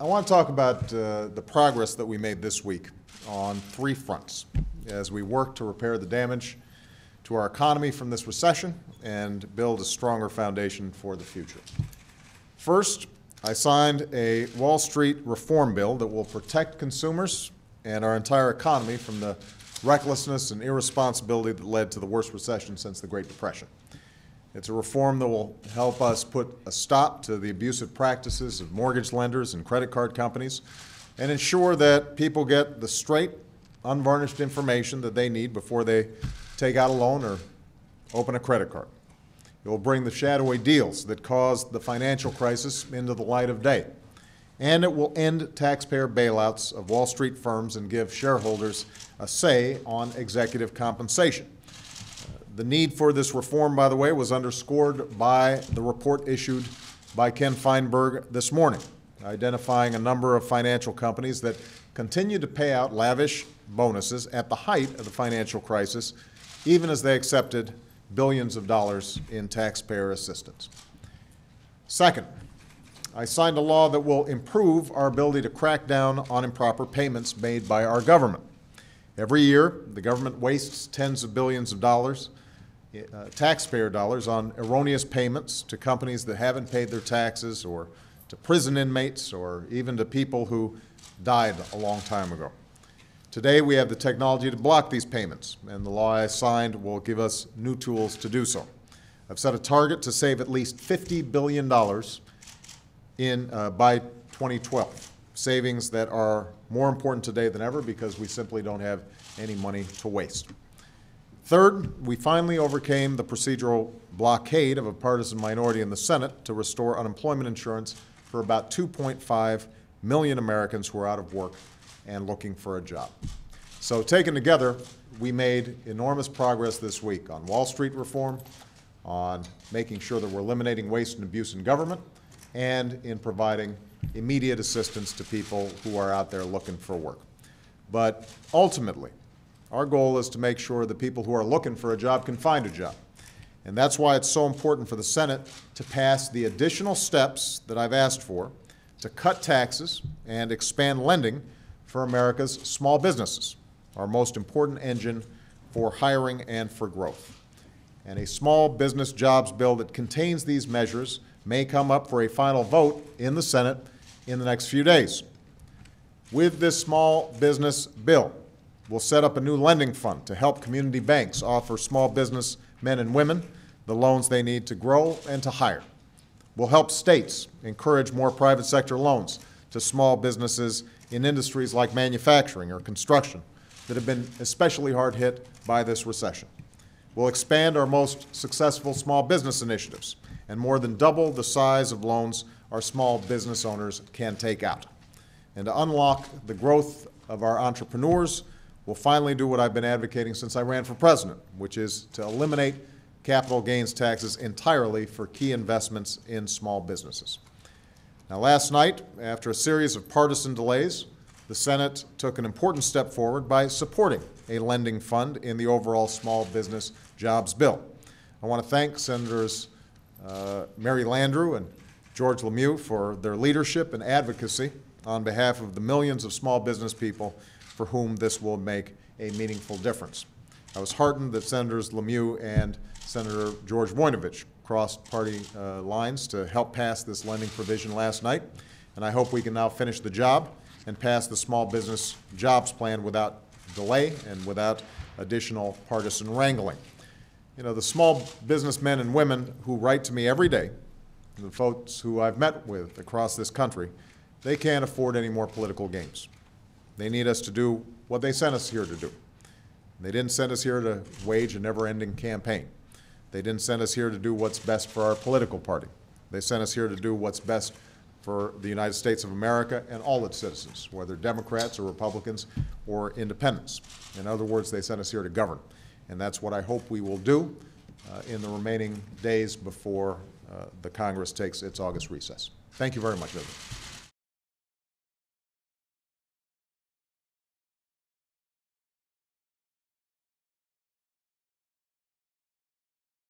I want to talk about the progress that we made this week on three fronts as we work to repair the damage to our economy from this recession and build a stronger foundation for the future. First, I signed a Wall Street reform bill that will protect consumers and our entire economy from the recklessness and irresponsibility that led to the worst recession since the Great Depression. It's a reform that will help us put a stop to the abusive practices of mortgage lenders and credit card companies and ensure that people get the straight, unvarnished information that they need before they take out a loan or open a credit card. It will bring the shadowy deals that caused the financial crisis into the light of day. And it will end taxpayer bailouts of Wall Street firms and give shareholders a say on executive compensation. The need for this reform, by the way, was underscored by the report issued by Ken Feinberg this morning, identifying a number of financial companies that continue to pay out lavish bonuses at the height of the financial crisis, even as they accepted billions of dollars in taxpayer assistance. Second, I signed a law that will improve our ability to crack down on improper payments made by our government. Every year, the government wastes tens of billions of dollars, taxpayer dollars, on erroneous payments to companies that haven't paid their taxes, or to prison inmates, or even to people who died a long time ago. Today, we have the technology to block these payments, and the law I signed will give us new tools to do so. I've set a target to save at least $50 billion by 2012, savings that are more important today than ever because we simply don't have any money to waste. Third, we finally overcame the procedural blockade of a partisan minority in the Senate to restore unemployment insurance for about 2.5 million Americans who are out of work and looking for a job. So taken together, we made enormous progress this week on Wall Street reform, on making sure that we're eliminating waste and abuse in government, and in providing immediate assistance to people who are out there looking for work. But ultimately, our goal is to make sure that people who are looking for a job can find a job. And that's why it's so important for the Senate to pass the additional steps that I've asked for to cut taxes and expand lending for America's small businesses, our most important engine for hiring and for growth. And a small business jobs bill that contains these measures may come up for a final vote in the Senate in the next few days. With this small business bill, we'll set up a new lending fund to help community banks offer small business men and women the loans they need to grow and to hire. We'll help states encourage more private sector loans to small businesses in industries like manufacturing or construction that have been especially hard hit by this recession. We'll expand our most successful small business initiatives and more than double the size of loans our small business owners can take out. And to unlock the growth of our entrepreneurs, we'll finally do what I've been advocating since I ran for president, which is to eliminate capital gains taxes entirely for key investments in small businesses. Now, last night, after a series of partisan delays, the Senate took an important step forward by supporting a lending fund in the overall small business jobs bill. I want to thank Senators Mary Landrieu and George Lemieux for their leadership and advocacy on behalf of the millions of small business people for whom this will make a meaningful difference. I was heartened that Senators Lemieux and Senator George Voinovich crossed party lines to help pass this lending provision last night, and I hope we can now finish the job and pass the small business jobs plan without delay and without additional partisan wrangling. You know, the small businessmen and women who write to me every day, the folks who I've met with across this country, they can't afford any more political games. They need us to do what they sent us here to do. They didn't send us here to wage a never-ending campaign. They didn't send us here to do what's best for our political party. They sent us here to do what's best for the United States of America and all its citizens, whether Democrats or Republicans or independents. In other words, they sent us here to govern. And that's what I hope we will do in the remaining days before the Congress takes its August recess. Thank you very much, everyone.